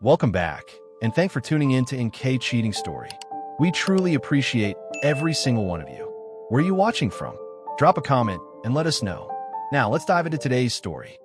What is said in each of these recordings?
Welcome back, and thanks for tuning in to NK Cheating Story. We truly appreciate every single one of you. Where are you watching from? Drop a comment and let us know. Now, let's dive into today's story.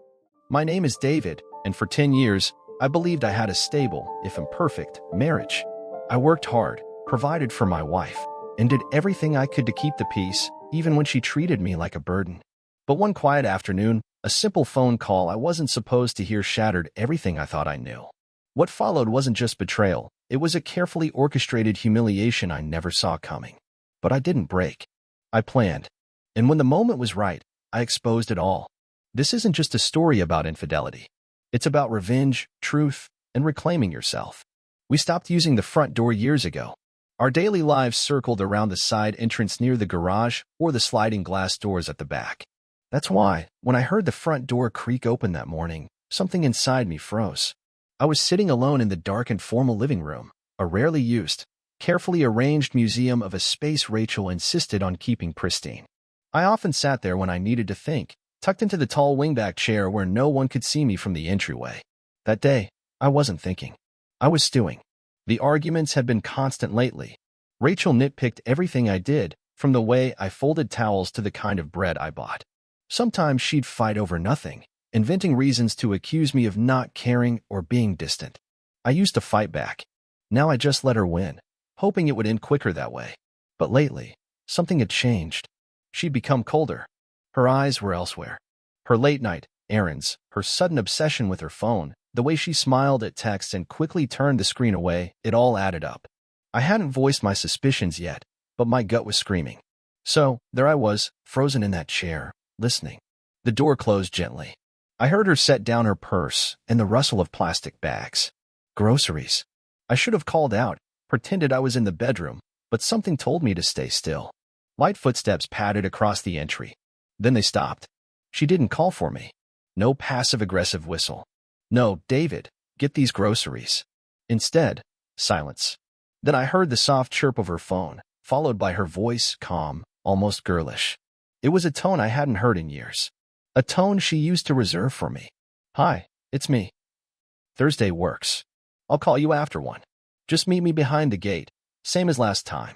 My name is David, and for 10 years, I believed I had a stable, if imperfect, marriage. I worked hard, provided for my wife, and did everything I could to keep the peace, even when she treated me like a burden. But one quiet afternoon, a simple phone call I wasn't supposed to hear shattered everything I thought I knew. What followed wasn't just betrayal, it was a carefully orchestrated humiliation I never saw coming. But I didn't break. I planned. And when the moment was right, I exposed it all. This isn't just a story about infidelity. It's about revenge, truth, and reclaiming yourself. We stopped using the front door years ago. Our daily lives circled around the side entrance near the garage or the sliding glass doors at the back. That's why, when I heard the front door creak open that morning, something inside me froze. I was sitting alone in the dark and formal living room, a rarely used, carefully arranged museum of a space Rachel insisted on keeping pristine. I often sat there when I needed to think, tucked into the tall wingback chair where no one could see me from the entryway. That day, I wasn't thinking. I was stewing. The arguments had been constant lately. Rachel nitpicked everything I did, from the way I folded towels to the kind of bread I bought. Sometimes she'd fight over nothing, inventing reasons to accuse me of not caring or being distant. I used to fight back. Now I just let her win, hoping it would end quicker that way. But lately, something had changed. She'd become colder. Her eyes were elsewhere. Her late-night errands, her sudden obsession with her phone, the way she smiled at texts and quickly turned the screen away, it all added up. I hadn't voiced my suspicions yet, but my gut was screaming. So, there I was, frozen in that chair, listening. The door closed gently. I heard her set down her purse and the rustle of plastic bags. Groceries. I should have called out, pretended I was in the bedroom, but something told me to stay still. Light footsteps padded across the entry. Then they stopped. She didn't call for me. No passive-aggressive whistle. No, David, get these groceries. Instead, silence. Then I heard the soft chirp of her phone, followed by her voice, calm, almost girlish. It was a tone I hadn't heard in years. A tone she used to reserve for me. Hi, it's me. Thursday works. I'll call you after one. Just meet me behind the gate, same as last time.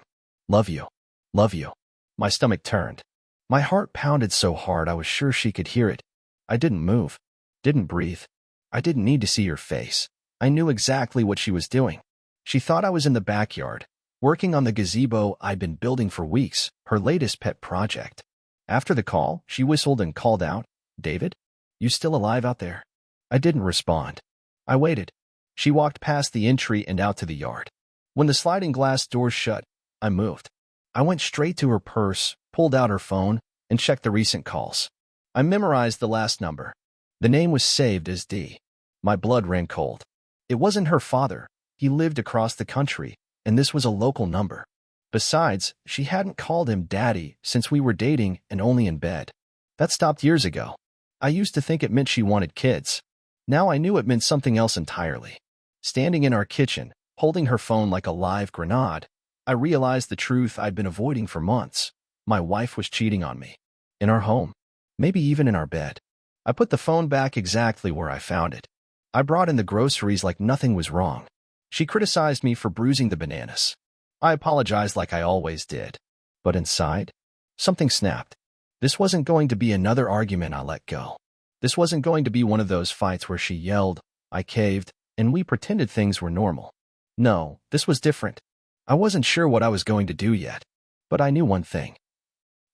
Love you. Love you. My stomach turned. My heart pounded so hard I was sure she could hear it. I didn't move. Didn't breathe. I didn't need to see her face. I knew exactly what she was doing. She thought I was in the backyard, working on the gazebo I'd been building for weeks, her latest pet project. After the call, she whistled and called out, David? You still alive out there? I didn't respond. I waited. She walked past the entry and out to the yard. When the sliding glass doors shut, I moved. I went straight to her purse, pulled out her phone, and checked the recent calls. I memorized the last number. The name was saved as D. My blood ran cold. It wasn't her father. He lived across the country, and this was a local number. Besides, she hadn't called him Daddy since we were dating and only in bed. That stopped years ago. I used to think it meant she wanted kids. Now I knew it meant something else entirely. Standing in our kitchen, holding her phone like a live grenade, I realized the truth I'd been avoiding for months. My wife was cheating on me. In our home. Maybe even in our bed. I put the phone back exactly where I found it. I brought in the groceries like nothing was wrong. She criticized me for bruising the bananas. I apologized like I always did. But inside, something snapped. This wasn't going to be another argument I let go. This wasn't going to be one of those fights where she yelled, I caved, and we pretended things were normal. No, this was different. I wasn't sure what I was going to do yet. But I knew one thing.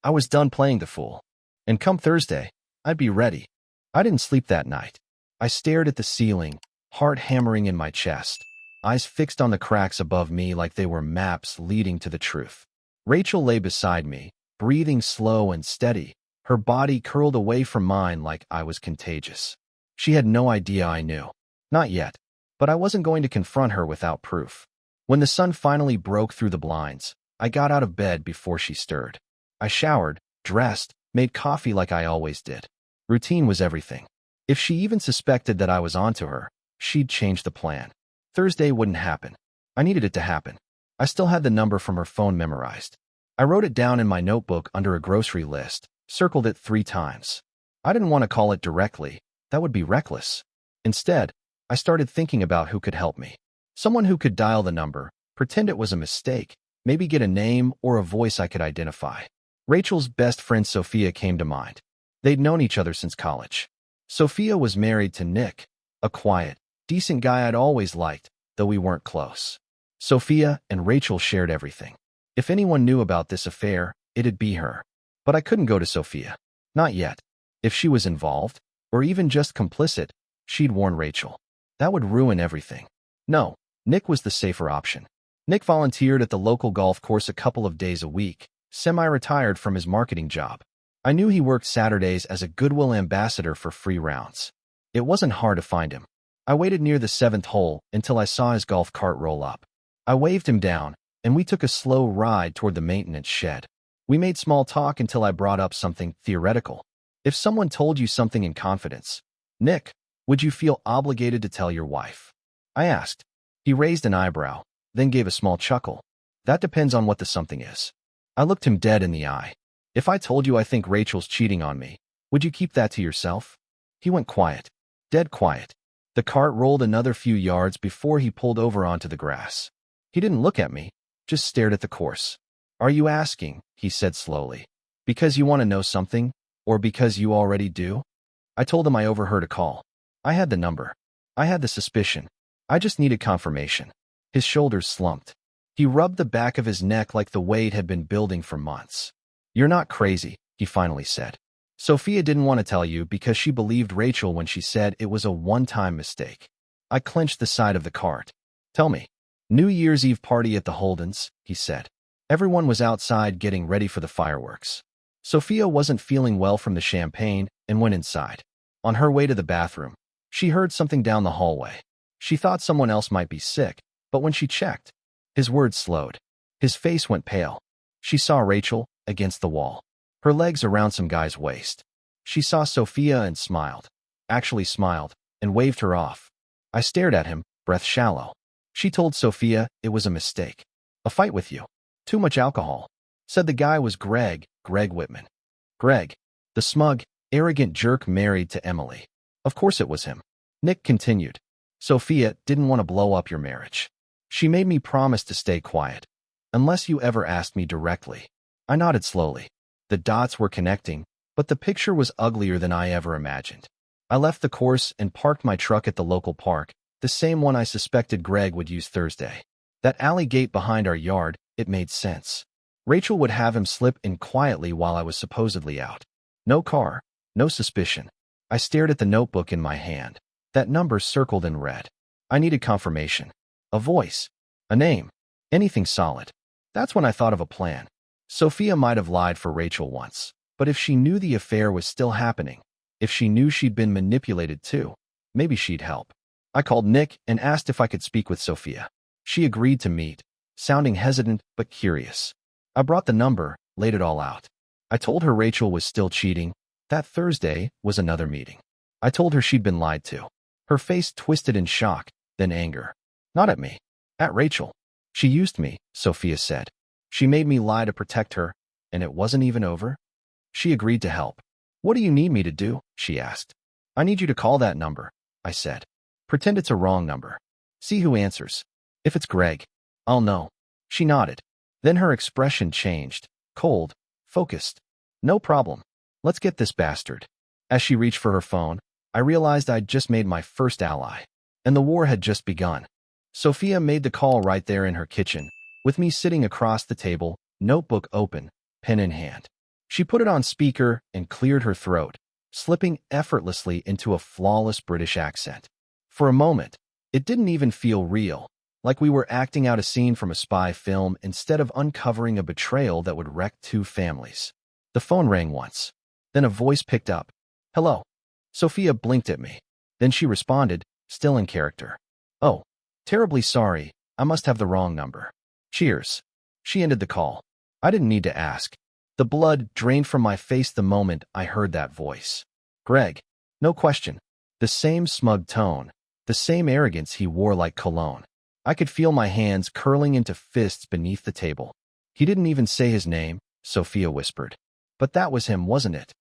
I was done playing the fool. And come Thursday, I'd be ready. I didn't sleep that night. I stared at the ceiling, heart hammering in my chest, eyes fixed on the cracks above me like they were maps leading to the truth. Rachel lay beside me, breathing slow and steady, her body curled away from mine like I was contagious. She had no idea I knew. Not yet. But I wasn't going to confront her without proof. When the sun finally broke through the blinds, I got out of bed before she stirred. I showered, dressed, made coffee like I always did. Routine was everything. If she even suspected that I was onto her, she'd change the plan. Thursday wouldn't happen. I needed it to happen. I still had the number from her phone memorized. I wrote it down in my notebook under a grocery list, circled it 3 times. I didn't want to call it directly. That would be reckless. Instead, I started thinking about who could help me. Someone who could dial the number, pretend it was a mistake, maybe get a name or a voice I could identify. Rachel's best friend Sophia came to mind. They'd known each other since college. Sophia was married to Nick, a quiet, decent guy I'd always liked, though we weren't close. Sophia and Rachel shared everything. If anyone knew about this affair, it'd be her. But I couldn't go to Sophia. Not yet. If she was involved, or even just complicit, she'd warn Rachel. That would ruin everything. No, Nick was the safer option. Nick volunteered at the local golf course a couple of days a week, semi-retired from his marketing job. I knew he worked Saturdays as a Goodwill ambassador for free rounds. It wasn't hard to find him. I waited near the 7th hole until I saw his golf cart roll up. I waved him down, and we took a slow ride toward the maintenance shed. We made small talk until I brought up something theoretical. If someone told you something in confidence, Nick, would you feel obligated to tell your wife? I asked. He raised an eyebrow, then gave a small chuckle. That depends on what the something is. I looked him dead in the eye. If I told you I think Rachel's cheating on me, would you keep that to yourself? He went quiet. Dead quiet. The cart rolled another few yards before he pulled over onto the grass. He didn't look at me, just stared at the course. Are you asking, he said slowly, because you want to know something, or because you already do? I told him I overheard a call. I had the number. I had the suspicion. I just needed confirmation. His shoulders slumped. He rubbed the back of his neck like the weight had been building for months. You're not crazy, he finally said. Sophia didn't want to tell you because she believed Rachel when she said it was a one-time mistake. I clenched the side of the cart. Tell me. New Year's Eve party at the Holdens, he said. Everyone was outside getting ready for the fireworks. Sophia wasn't feeling well from the champagne and went inside. On her way to the bathroom, she heard something down the hallway. She thought someone else might be sick, but when she checked, his words slowed. His face went pale. She saw Rachel against the wall, her legs around some guy's waist. She saw Sophia and smiled, actually smiled, and waved her off. I stared at him, breath shallow. She told Sophia it was a mistake. A fight with you. Too much alcohol. Said the guy was Greg Whitman. Greg, the smug, arrogant jerk married to Emily. Of course it was him. Nick continued. Sophia didn't want to blow up your marriage. She made me promise to stay quiet. Unless you ever asked me directly. I nodded slowly. The dots were connecting, but the picture was uglier than I ever imagined. I left the course and parked my truck at the local park, the same one I suspected Greg would use Thursday. That alley gate behind our yard, it made sense. Rachel would have him slip in quietly while I was supposedly out. No car, no suspicion. I stared at the notebook in my hand. That number circled in red. I needed confirmation. A voice. A name. Anything solid. That's when I thought of a plan. Sophia might have lied for Rachel once, but if she knew the affair was still happening, if she knew she'd been manipulated too, maybe she'd help. I called Nick and asked if I could speak with Sophia. She agreed to meet, sounding hesitant but curious. I brought the number, laid it all out. I told her Rachel was still cheating. That Thursday was another meeting. I told her she'd been lied to. Her face twisted in shock, then anger. Not at me. At Rachel. She used me, Sophia said. She made me lie to protect her, and it wasn't even over. She agreed to help. What do you need me to do? She asked. I need you to call that number, I said. Pretend it's a wrong number. See who answers. If it's Greg, I'll know. She nodded. Then her expression changed, cold, focused. No problem. Let's get this bastard. As she reached for her phone, I realized I'd just made my first ally, and the war had just begun. Sophia made the call right there in her kitchen, with me sitting across the table, notebook open, pen in hand. She put it on speaker and cleared her throat, slipping effortlessly into a flawless British accent. For a moment, it didn't even feel real, like we were acting out a scene from a spy film instead of uncovering a betrayal that would wreck two families. The phone rang once. Then a voice picked up. Hello. Sophia blinked at me. Then she responded, still in character. Oh, terribly sorry. I must have the wrong number. Cheers. She ended the call. I didn't need to ask. The blood drained from my face the moment I heard that voice. Greg. No question. The same smug tone. The same arrogance he wore like cologne. I could feel my hands curling into fists beneath the table. He didn't even say his name, Sophia whispered. But that was him, wasn't it?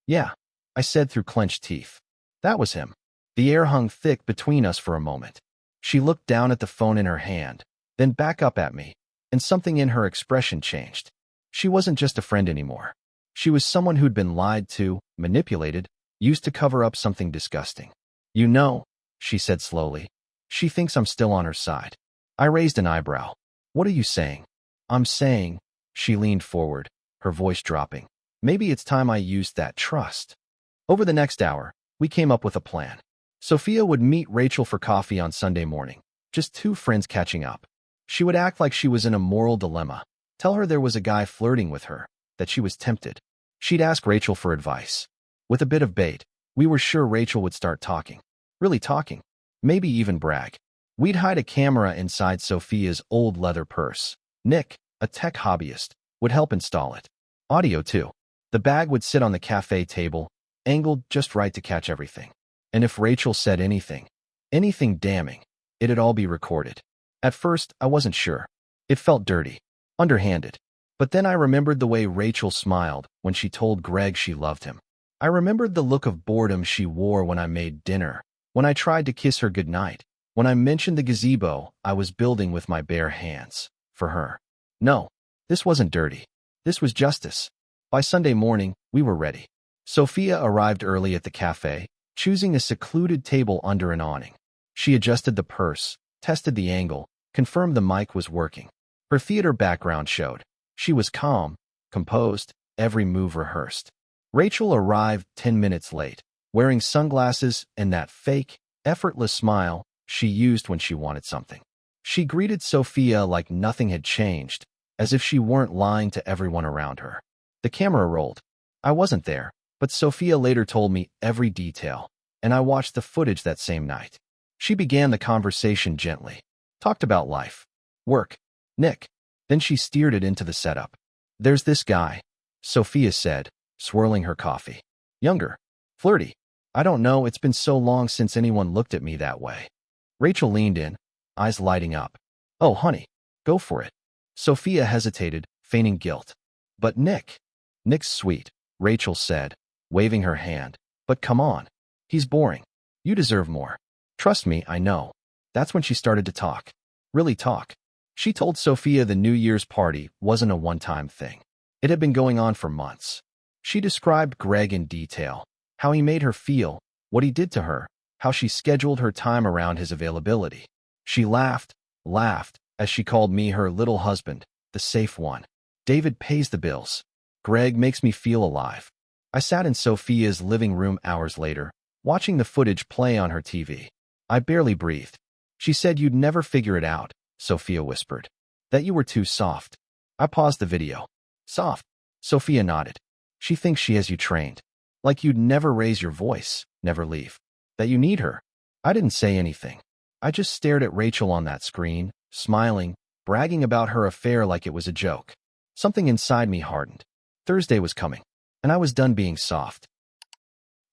Yeah, I said through clenched teeth. That was him. The air hung thick between us for a moment. She looked down at the phone in her hand, then back up at me, and something in her expression changed. She wasn't just a friend anymore. She was someone who'd been lied to, manipulated, used to cover up something disgusting. You know, she said slowly, she thinks I'm still on her side. I raised an eyebrow. What are you saying? I'm saying, she leaned forward, her voice dropping. Maybe it's time I used that trust. Over the next hour, we came up with a plan. Sophia would meet Rachel for coffee on Sunday morning, just two friends catching up. She would act like she was in a moral dilemma, tell her there was a guy flirting with her, that she was tempted. She'd ask Rachel for advice. With a bit of bait, we were sure Rachel would start talking. Really talking. Maybe even brag. We'd hide a camera inside Sophia's old leather purse. Nick, a tech hobbyist, would help install it. Audio too. The bag would sit on the cafe table, angled just right to catch everything. And if Rachel said anything damning, it'd all be recorded. At first, I wasn't sure. It felt dirty, underhanded. But then I remembered the way Rachel smiled when she told Greg she loved him. I remembered the look of boredom she wore when I made dinner, when I tried to kiss her goodnight, when I mentioned the gazebo I was building with my bare hands. For her. No, this wasn't dirty. This was justice. By Sunday morning, we were ready. Sophia arrived early at the cafe, choosing a secluded table under an awning. She adjusted the purse, tested the angle, confirmed the mic was working. Her theater background showed. She was calm, composed, every move rehearsed. Rachel arrived 10 minutes late, wearing sunglasses and that fake, effortless smile she used when she wanted something. She greeted Sophia like nothing had changed, as if she weren't lying to everyone around her. The camera rolled. I wasn't there, but Sophia later told me every detail, and I watched the footage that same night. She began the conversation gently, talked about life, work, Nick. Then she steered it into the setup. There's this guy, Sophia said, swirling her coffee. Younger, flirty. I don't know, it's been so long since anyone looked at me that way. Rachel leaned in, eyes lighting up. Oh, honey, go for it. Sophia hesitated, feigning guilt. But Nick's sweet, Rachel said, waving her hand. But come on. He's boring. You deserve more. Trust me, I know. That's when she started to talk. Really talk. She told Sophia the New Year's party wasn't a one-time thing. It had been going on for months. She described Greg in detail, how he made her feel, what he did to her, how she scheduled her time around his availability. She laughed, as she called me her little husband, the safe one. David pays the bills. Greg makes me feel alive. I sat in Sophia's living room hours later, watching the footage play on her TV. I barely breathed. She said you'd never figure it out, Sophia whispered. That you were too soft. I paused the video. Soft? Sophia nodded. She thinks she has you trained. Like you'd never raise your voice, never leave. That you need her. I didn't say anything. I just stared at Rachel on that screen, smiling, bragging about her affair like it was a joke. Something inside me hardened. Thursday was coming, and I was done being soft.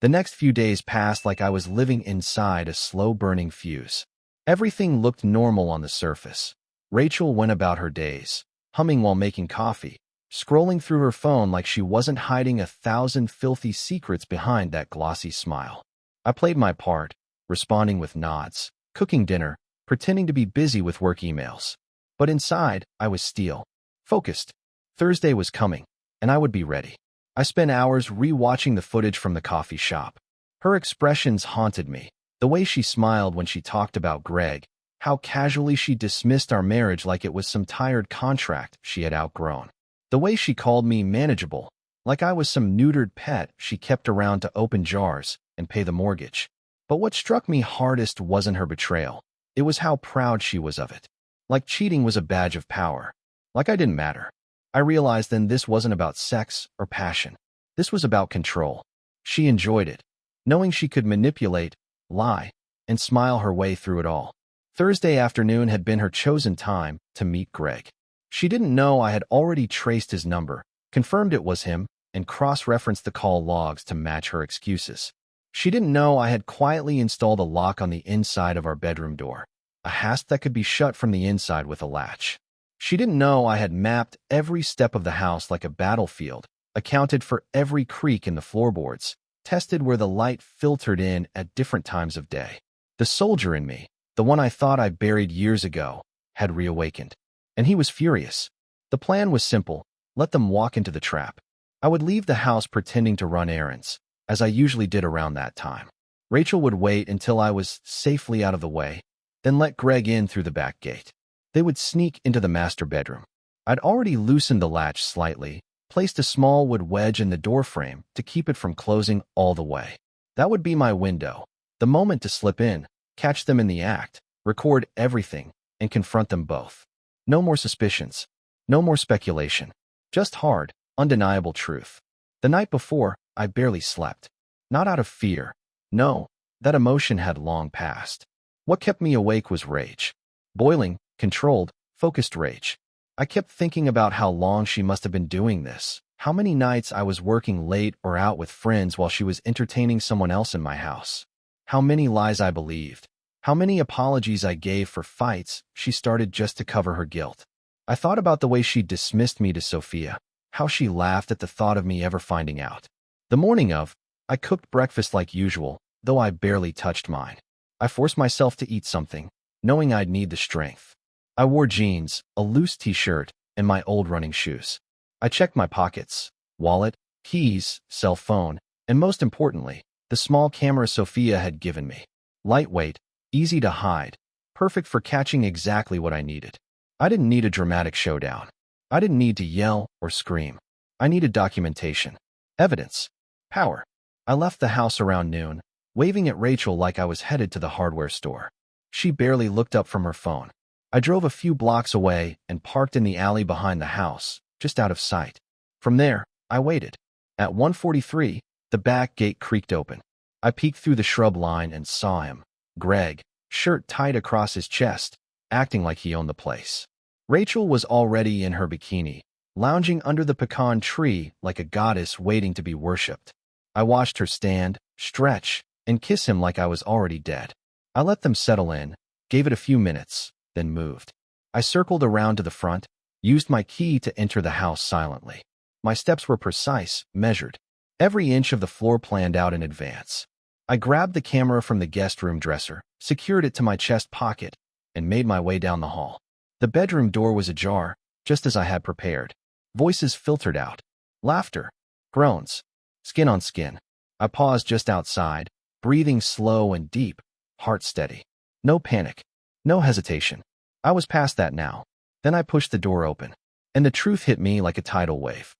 The next few days passed like I was living inside a slow-burning fuse. Everything looked normal on the surface. Rachel went about her days, humming while making coffee, scrolling through her phone like she wasn't hiding 1,000 filthy secrets behind that glossy smile. I played my part, responding with nods, cooking dinner, pretending to be busy with work emails. But inside, I was steel, focused. Thursday was coming, and I would be ready. I spent hours re-watching the footage from the coffee shop. Her expressions haunted me. The way she smiled when she talked about Greg, how casually she dismissed our marriage like it was some tired contract she had outgrown. The way she called me manageable, like I was some neutered pet she kept around to open jars and pay the mortgage. But what struck me hardest wasn't her betrayal. It was how proud she was of it. Like cheating was a badge of power. Like I didn't matter. I realized then this wasn't about sex or passion. This was about control. She enjoyed it, knowing she could manipulate, lie, and smile her way through it all. Thursday afternoon had been her chosen time to meet Greg. She didn't know I had already traced his number, confirmed it was him, and cross-referenced the call logs to match her excuses. She didn't know I had quietly installed a lock on the inside of our bedroom door, a hasp that could be shut from the inside with a latch. She didn't know I had mapped every step of the house like a battlefield, accounted for every creak in the floorboards, tested where the light filtered in at different times of day. The soldier in me, the one I thought I buried years ago, had reawakened. And he was furious. The plan was simple: let them walk into the trap. I would leave the house pretending to run errands, as I usually did around that time. Rachel would wait until I was safely out of the way, then let Greg in through the back gate. They would sneak into the master bedroom. I'd already loosened the latch slightly, placed a small wood wedge in the doorframe to keep it from closing all the way. That would be my window, the moment to slip in, catch them in the act, record everything, and confront them both. No more suspicions. No more speculation. Just hard, undeniable truth. The night before, I barely slept. Not out of fear. No, that emotion had long passed. What kept me awake was rage. Boiling, controlled, focused rage. I kept thinking about how long she must have been doing this, how many nights I was working late or out with friends while she was entertaining someone else in my house. How many lies I believed. How many apologies I gave for fights she started just to cover her guilt. I thought about the way she dismissed me to Sophia, how she laughed at the thought of me ever finding out. The morning of, I cooked breakfast like usual, though I barely touched mine. I forced myself to eat something, knowing I'd need the strength. I wore jeans, a loose t-shirt, and my old running shoes. I checked my pockets, wallet, keys, cell phone, and most importantly, the small camera Sophia had given me. Lightweight, easy to hide, perfect for catching exactly what I needed. I didn't need a dramatic showdown. I didn't need to yell or scream. I needed documentation, evidence, power. I left the house around noon, waving at Rachel like I was headed to the hardware store. She barely looked up from her phone. I drove a few blocks away and parked in the alley behind the house, just out of sight. From there, I waited. At 1:43, the back gate creaked open. I peeked through the shrub line and saw him, Greg, shirt tied across his chest, acting like he owned the place. Rachel was already in her bikini, lounging under the pecan tree like a goddess waiting to be worshipped. I watched her stand, stretch, and kiss him like I was already dead. I let them settle in, gave it a few minutes, then moved. I circled around to the front, used my key to enter the house silently. My steps were precise, measured. Every inch of the floor planned out in advance. I grabbed the camera from the guest room dresser, secured it to my chest pocket, and made my way down the hall. The bedroom door was ajar, just as I had prepared. Voices filtered out. Laughter. Groans. Skin on skin. I paused just outside, breathing slow and deep, heart steady. No panic. No hesitation. I was past that now. Then I pushed the door open, and the truth hit me like a tidal wave.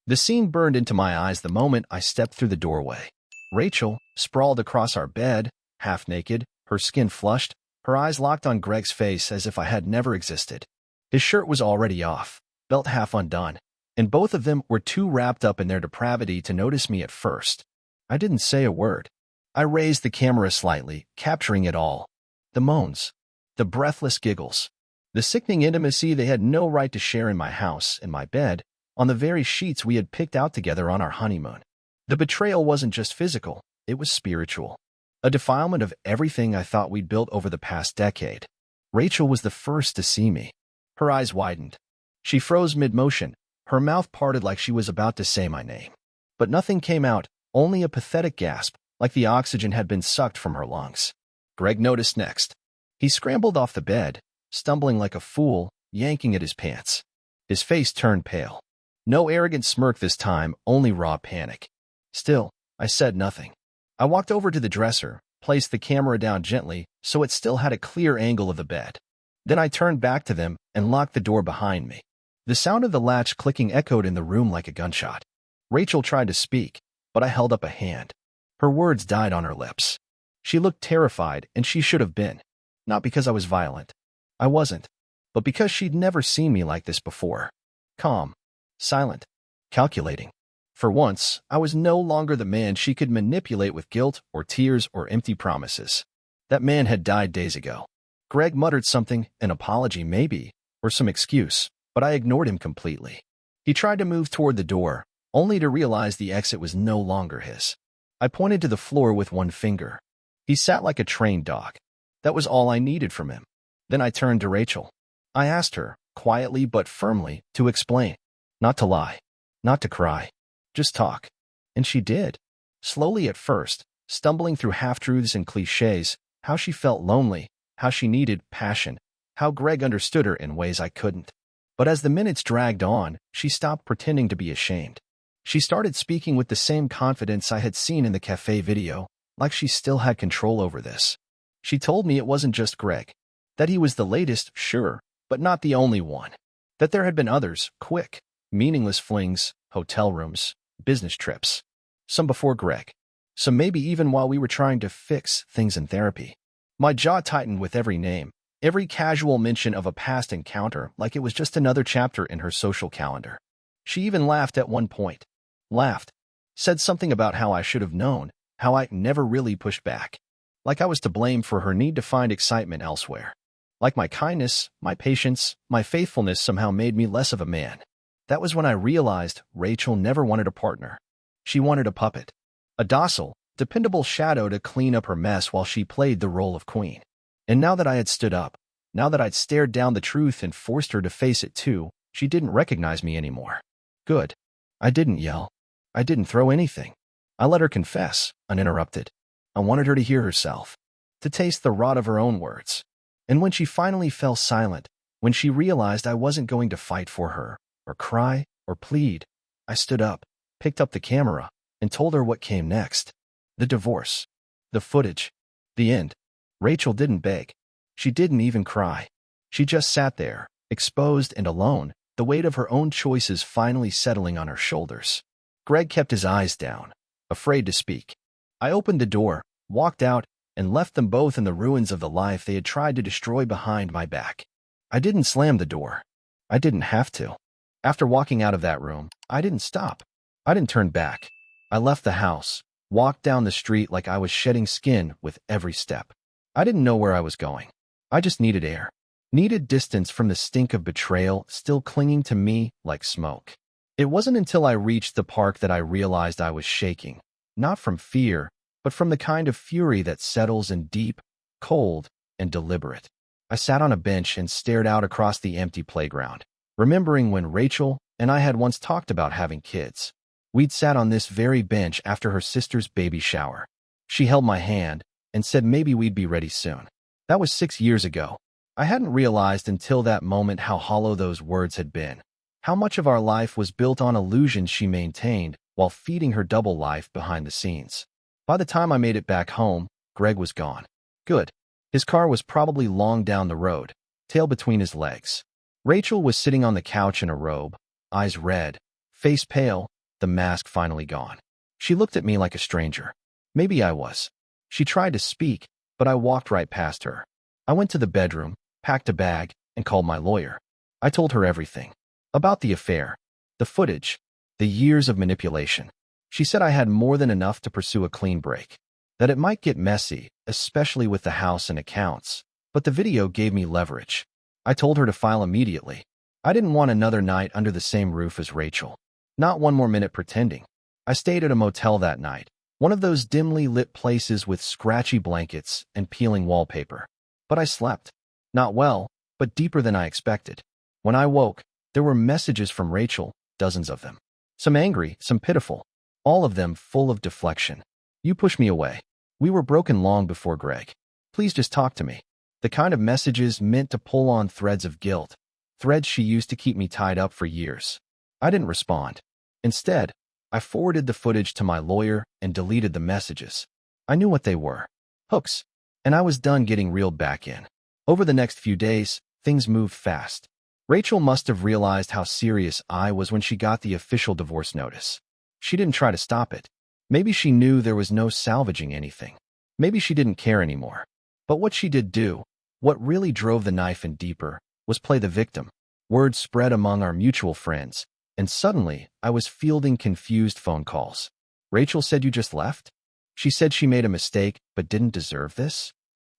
The scene burned into my eyes the moment I stepped through the doorway. Rachel, sprawled across our bed, half naked, her skin flushed, her eyes locked on Greg's face as if I had never existed. His shirt was already off, belt half undone, and both of them were too wrapped up in their depravity to notice me at first. I didn't say a word. I raised the camera slightly, capturing it all. The moans, the breathless giggles, the sickening intimacy they had no right to share in my house, in my bed, on the very sheets we had picked out together on our honeymoon. The betrayal wasn't just physical, it was spiritual. A defilement of everything I thought we'd built over the past decade. Rachel was the first to see me. Her eyes widened. She froze mid-motion, her mouth parted like she was about to say my name. But nothing came out, only a pathetic gasp, like the oxygen had been sucked from her lungs. Greg noticed next. He scrambled off the bed, stumbling like a fool, yanking at his pants. His face turned pale. No arrogant smirk this time, only raw panic. Still, I said nothing. I walked over to the dresser, placed the camera down gently so it still had a clear angle of the bed. Then I turned back to them and locked the door behind me. The sound of the latch clicking echoed in the room like a gunshot. Rachel tried to speak, but I held up a hand. Her words died on her lips. She looked terrified, and she should have been. Not because I was violent. I wasn't. But because she'd never seen me like this before. Calm. Silent. Calculating. For once, I was no longer the man she could manipulate with guilt or tears or empty promises. That man had died days ago. Greg muttered something, an apology maybe, or some excuse, but I ignored him completely. He tried to move toward the door, only to realize the exit was no longer his. I pointed to the floor with one finger. He sat like a trained dog. That was all I needed from him. Then I turned to Rachel. I asked her, quietly but firmly, to explain. Not to lie. Not to cry. Just talk. And she did. Slowly at first, stumbling through half-truths and cliches, how she felt lonely, how she needed passion, how Greg understood her in ways I couldn't. But as the minutes dragged on, she stopped pretending to be ashamed. She started speaking with the same confidence I had seen in the cafe video, like she still had control over this. She told me it wasn't just Greg. That he was the latest, sure, but not the only one. That there had been others, quick, meaningless flings, hotel rooms, business trips. Some before Greg. Some maybe even while we were trying to fix things in therapy. My jaw tightened with every name, every casual mention of a past encounter, like it was just another chapter in her social calendar. She even laughed at one point. Laughed. Said something about how I should have known, how I never really pushed back. Like I was to blame for her need to find excitement elsewhere. Like my kindness, my patience, my faithfulness somehow made me less of a man. That was when I realized Rachel never wanted a partner. She wanted a puppet. A docile, dependable shadow to clean up her mess while she played the role of queen. And now that I had stood up, now that I'd stared down the truth and forced her to face it too, she didn't recognize me anymore. Good. I didn't yell. I didn't throw anything. I let her confess, uninterrupted. I wanted her to hear herself, to taste the rot of her own words. And when she finally fell silent, when she realized I wasn't going to fight for her, or cry, or plead, I stood up, picked up the camera, and told her what came next. The divorce. The footage. The end. Rachel didn't beg. She didn't even cry. She just sat there, exposed and alone, the weight of her own choices finally settling on her shoulders. Greg kept his eyes down, afraid to speak. I opened the door, walked out, and left them both in the ruins of the life they had tried to destroy behind my back. I didn't slam the door. I didn't have to. After walking out of that room, I didn't stop. I didn't turn back. I left the house, walked down the street like I was shedding skin with every step. I didn't know where I was going. I just needed air. Needed distance from the stink of betrayal still clinging to me like smoke. It wasn't until I reached the park that I realized I was shaking, not from fear, but from the kind of fury that settles in deep, cold, and deliberate. I sat on a bench and stared out across the empty playground, remembering when Rachel and I had once talked about having kids. We'd sat on this very bench after her sister's baby shower. She held my hand and said maybe we'd be ready soon. That was 6 years ago. I hadn't realized until that moment how hollow those words had been. How much of our life was built on illusions she maintained while feeding her double life behind the scenes. By the time I made it back home, Greg was gone. Good. His car was probably long down the road, tail between his legs. Rachel was sitting on the couch in a robe, eyes red, face pale, the mask finally gone. She looked at me like a stranger. Maybe I was. She tried to speak, but I walked right past her. I went to the bedroom, packed a bag, and called my lawyer. I told her everything. About the affair, the footage, the years of manipulation. She said I had more than enough to pursue a clean break. That it might get messy, especially with the house and accounts, but the video gave me leverage. I told her to file immediately. I didn't want another night under the same roof as Rachel. Not one more minute pretending. I stayed at a motel that night, one of those dimly lit places with scratchy blankets and peeling wallpaper. But I slept. Not well, but deeper than I expected. When I woke, there were messages from Rachel, dozens of them. Some angry, some pitiful. All of them full of deflection. You pushed me away. We were broken long before Greg. Please just talk to me. The kind of messages meant to pull on threads of guilt. Threads she used to keep me tied up for years. I didn't respond. Instead, I forwarded the footage to my lawyer and deleted the messages. I knew what they were. Hooks. And I was done getting reeled back in. Over the next few days, things moved fast. Rachel must have realized how serious I was when she got the official divorce notice. She didn't try to stop it. Maybe she knew there was no salvaging anything. Maybe she didn't care anymore. But what she did do, what really drove the knife in deeper, was play the victim. Word spread among our mutual friends, and suddenly I was fielding confused phone calls. Rachel said you just left? She said she made a mistake but didn't deserve this?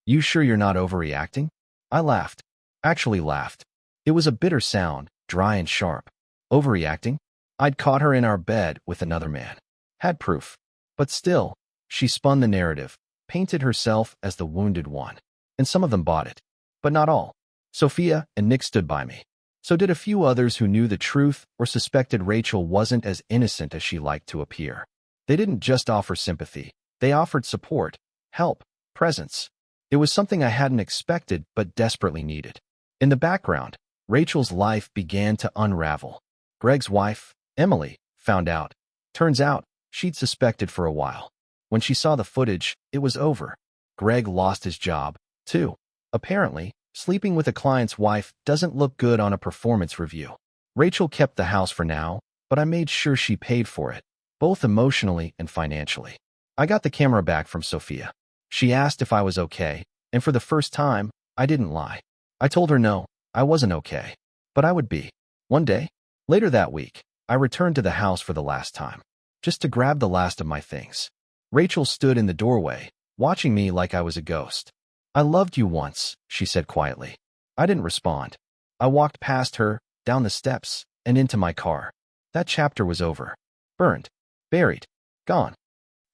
You sure you're not overreacting? I laughed. Actually laughed. It was a bitter sound, dry and sharp. Overreacting? I'd caught her in our bed with another man. Had proof. But still, she spun the narrative, painted herself as the wounded one. And some of them bought it. But not all. Sophia and Nick stood by me. So did a few others who knew the truth or suspected Rachel wasn't as innocent as she liked to appear. They didn't just offer sympathy. They offered support, help, presence. It was something I hadn't expected but desperately needed. In the background, Rachel's life began to unravel. Greg's wife, Emily, found out. Turns out, she'd suspected for a while. When she saw the footage, it was over. Greg lost his job, too. Apparently, sleeping with a client's wife doesn't look good on a performance review. Rachel kept the house for now, but I made sure she paid for it, both emotionally and financially. I got the camera back from Sophia. She asked if I was okay, and for the first time, I didn't lie. I told her no, I wasn't okay, but I would be. One day, later that week, I returned to the house for the last time, just to grab the last of my things. Rachel stood in the doorway, watching me like I was a ghost. "I loved you once," she said quietly. I didn't respond. I walked past her, down the steps, and into my car. That chapter was over. Burned. Buried. Gone.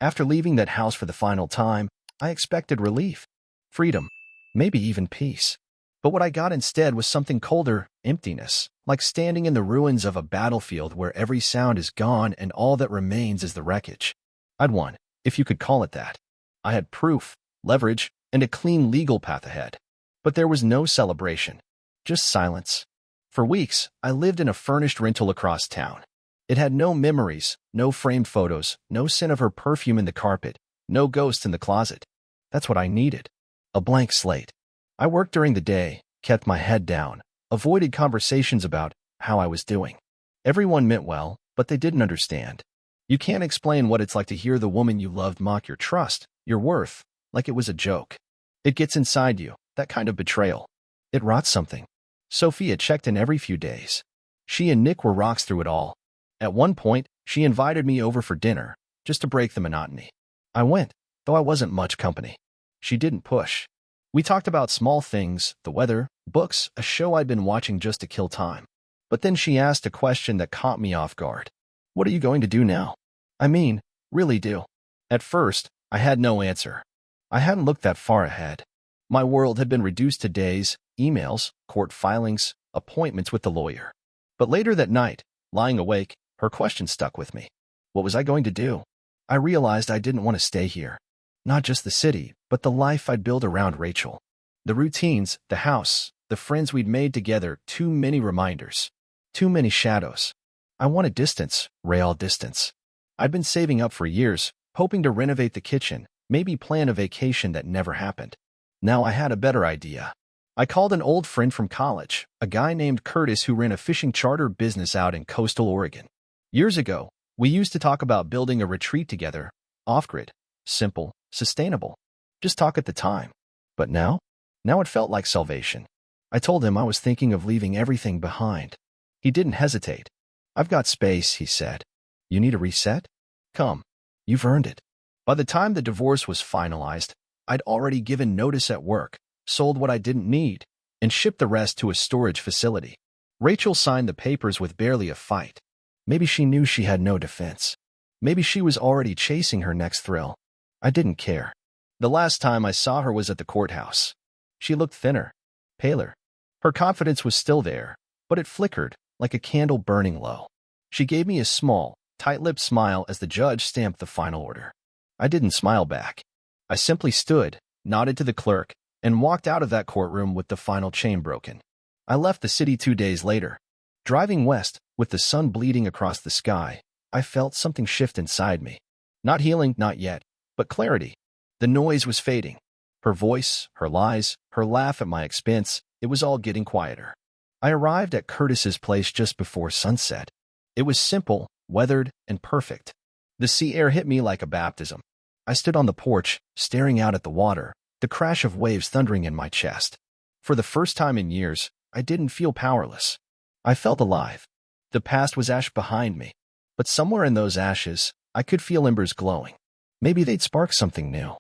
After leaving that house for the final time, I expected relief, freedom, maybe even peace. But what I got instead was something colder, emptiness, like standing in the ruins of a battlefield where every sound is gone and all that remains is the wreckage. I'd won, if you could call it that. I had proof, leverage, and a clean legal path ahead. But there was no celebration, just silence. For weeks, I lived in a furnished rental across town. It had no memories, no framed photos, no scent of her perfume in the carpet, no ghost in the closet. That's what I needed. A blank slate. I worked during the day, kept my head down, avoided conversations about how I was doing. Everyone meant well, but they didn't understand. You can't explain what it's like to hear the woman you loved mock your trust, your worth, like it was a joke. It gets inside you, that kind of betrayal. It rots something. Sophia checked in every few days. She and Nick were rocks through it all. At one point, she invited me over for dinner, just to break the monotony. I went, though I wasn't much company. She didn't push. We talked about small things, the weather, books, a show I'd been watching just to kill time. But then she asked a question that caught me off guard. "What are you going to do now?" I mean, really do. At first, I had no answer. I hadn't looked that far ahead. My world had been reduced to days, emails, court filings, appointments with the lawyer. But later that night, lying awake, her question stuck with me. What was I going to do? I realized I didn't want to stay here. Not just the city, but the life I'd built around Rachel. The routines, the house, the friends we'd made together, too many reminders. Too many shadows. I wanted distance, real distance. I'd been saving up for years, hoping to renovate the kitchen, maybe plan a vacation that never happened. Now I had a better idea. I called an old friend from college, a guy named Curtis who ran a fishing charter business out in coastal Oregon. Years ago, we used to talk about building a retreat together, off-grid, simple, sustainable. Just talk at the time. But now it felt like salvation. I told him I was thinking of leaving everything behind. He didn't hesitate. "I've got space," he said. "You need a reset? Come. You've earned it." By the time the divorce was finalized, I'd already given notice at work, sold what I didn't need, and shipped the rest to a storage facility. Rachel signed the papers with barely a fight. Maybe she knew she had no defense. Maybe she was already chasing her next thrill. I didn't care. The last time I saw her was at the courthouse. She looked thinner, paler. Her confidence was still there, but it flickered like a candle burning low. She gave me a small, tight-lipped smile as the judge stamped the final order. I didn't smile back. I simply stood, nodded to the clerk, and walked out of that courtroom with the final chain broken. I left the city 2 days later. Driving west, with the sun bleeding across the sky, I felt something shift inside me. Not healing, not yet, but clarity. The noise was fading. Her voice, her lies, her laugh at my expense, it was all getting quieter. I arrived at Curtis's place just before sunset. It was simple, weathered, and perfect. The sea air hit me like a baptism. I stood on the porch, staring out at the water, the crash of waves thundering in my chest. For the first time in years, I didn't feel powerless. I felt alive. The past was ash behind me, but somewhere in those ashes, I could feel embers glowing. Maybe they'd spark something new.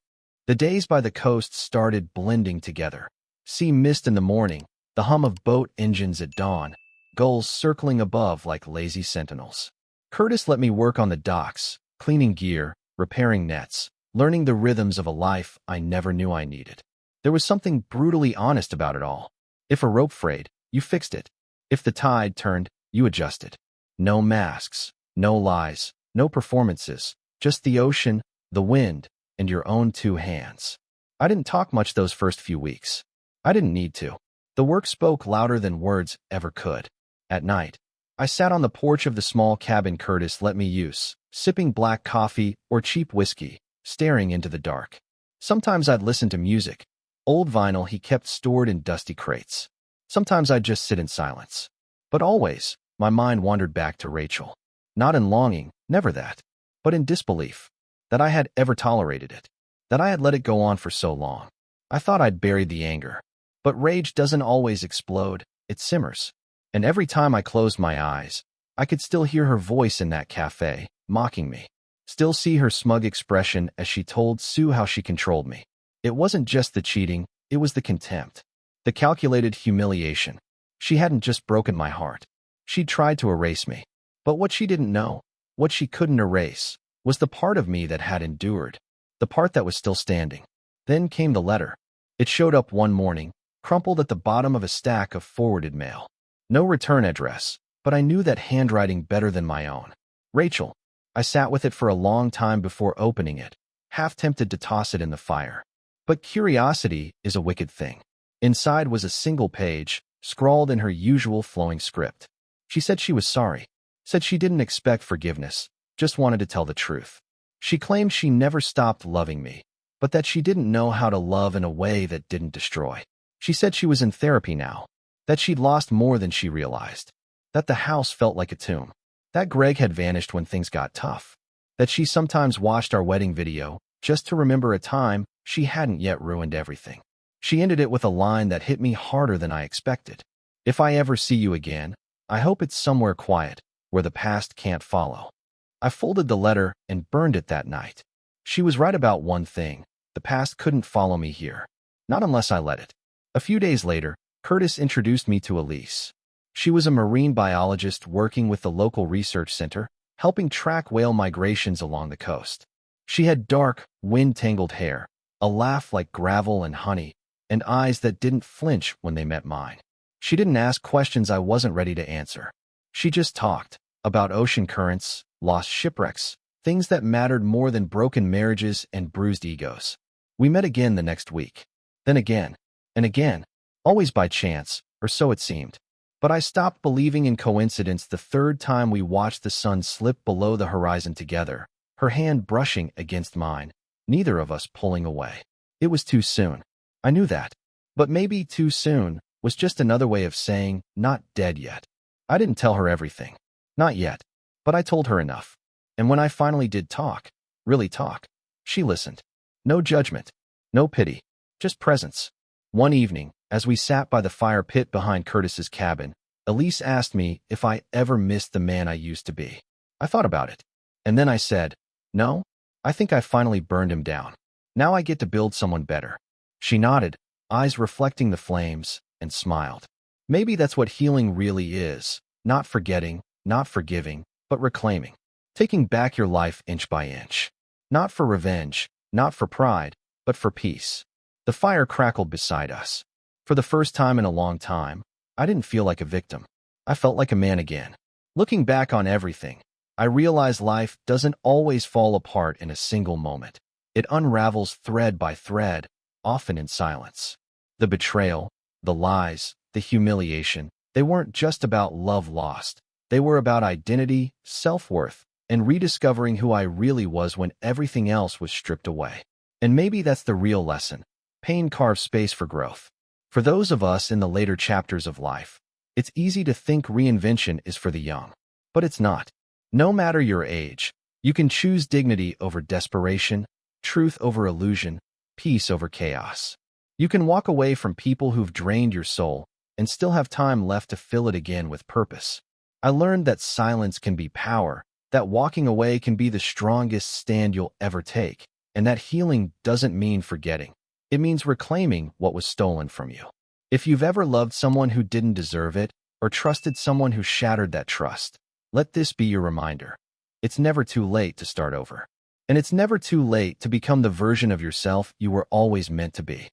The days by the coast started blending together. Sea mist in the morning, the hum of boat engines at dawn, gulls circling above like lazy sentinels. Curtis let me work on the docks, cleaning gear, repairing nets, learning the rhythms of a life I never knew I needed. There was something brutally honest about it all. If a rope frayed, you fixed it. If the tide turned, you adjusted. No masks, no lies, no performances, Just the ocean, the wind, and your own two hands. I didn't talk much those first few weeks. I didn't need to. The work spoke louder than words ever could. At night, I sat on the porch of the small cabin Curtis let me use, sipping black coffee or cheap whiskey, staring into the dark. Sometimes I'd listen to music, old vinyl he kept stored in dusty crates. Sometimes I'd just sit in silence. But always, my mind wandered back to Rachel. Not in longing, never that, but in disbelief. That I had ever tolerated it. That I had let it go on for so long. I thought I'd buried the anger. But rage doesn't always explode, it simmers. And every time I closed my eyes, I could still hear her voice in that cafe, mocking me. Still see her smug expression as she told Sue how she controlled me. It wasn't just the cheating, it was the contempt. The calculated humiliation. She hadn't just broken my heart. She'd tried to erase me. But what she didn't know, what she couldn't erase, was the part of me that had endured. The part that was still standing. Then came the letter. It showed up one morning, crumpled at the bottom of a stack of forwarded mail. No return address, but I knew that handwriting better than my own. Rachel. I sat with it for a long time before opening it, half tempted to toss it in the fire. But curiosity is a wicked thing. Inside was a single page, scrawled in her usual flowing script. She said she was sorry, said she didn't expect forgiveness, just wanted to tell the truth. She claimed she never stopped loving me, but that she didn't know how to love in a way that didn't destroy. She said she was in therapy now, that she'd lost more than she realized, that the house felt like a tomb, that Greg had vanished when things got tough, that she sometimes watched our wedding video just to remember a time she hadn't yet ruined everything. She ended it with a line that hit me harder than I expected. If I ever see you again, I hope it's somewhere quiet, where the past can't follow. I folded the letter and burned it that night. She was right about one thing. The past couldn't follow me here. Not unless I let it. A few days later, Curtis introduced me to Elise. She was a marine biologist working with the local research center, helping track whale migrations along the coast. She had dark, wind-tangled hair, a laugh like gravel and honey, and eyes that didn't flinch when they met mine. She didn't ask questions I wasn't ready to answer. She just talked about ocean currents, lost shipwrecks, things that mattered more than broken marriages and bruised egos. We met again the next week. Then again, and again, always by chance, or so it seemed. But I stopped believing in coincidence the third time we watched the sun slip below the horizon together, her hand brushing against mine, neither of us pulling away. It was too soon. I knew that. But maybe too soon was just another way of saying, not dead yet. I didn't tell her everything. Not yet. But I told her enough. And when I finally did talk, really talk, she listened. No judgment. No pity. Just presence. One evening, as we sat by the fire pit behind Curtis's cabin, Elise asked me if I ever missed the man I used to be. I thought about it. And then I said, no, I think I finally burned him down. Now I get to build someone better. She nodded, eyes reflecting the flames, and smiled. Maybe that's what healing really is. Not forgetting, not forgiving, but reclaiming. Taking back your life inch by inch. Not for revenge, not for pride, but for peace. The fire crackled beside us. For the first time in a long time, I didn't feel like a victim. I felt like a man again. Looking back on everything, I realized life doesn't always fall apart in a single moment. It unravels thread by thread, often in silence. The betrayal, the lies, the humiliation, they weren't just about love lost. They were about identity, self-worth, and rediscovering who I really was when everything else was stripped away. And maybe that's the real lesson. Pain carves space for growth. For those of us in the later chapters of life, it's easy to think reinvention is for the young. But it's not. No matter your age, you can choose dignity over desperation, truth over illusion, peace over chaos. You can walk away from people who've drained your soul and still have time left to fill it again with purpose. I learned that silence can be power, that walking away can be the strongest stand you'll ever take, and that healing doesn't mean forgetting. It means reclaiming what was stolen from you. If you've ever loved someone who didn't deserve it, or trusted someone who shattered that trust, let this be your reminder. It's never too late to start over. And it's never too late to become the version of yourself you were always meant to be.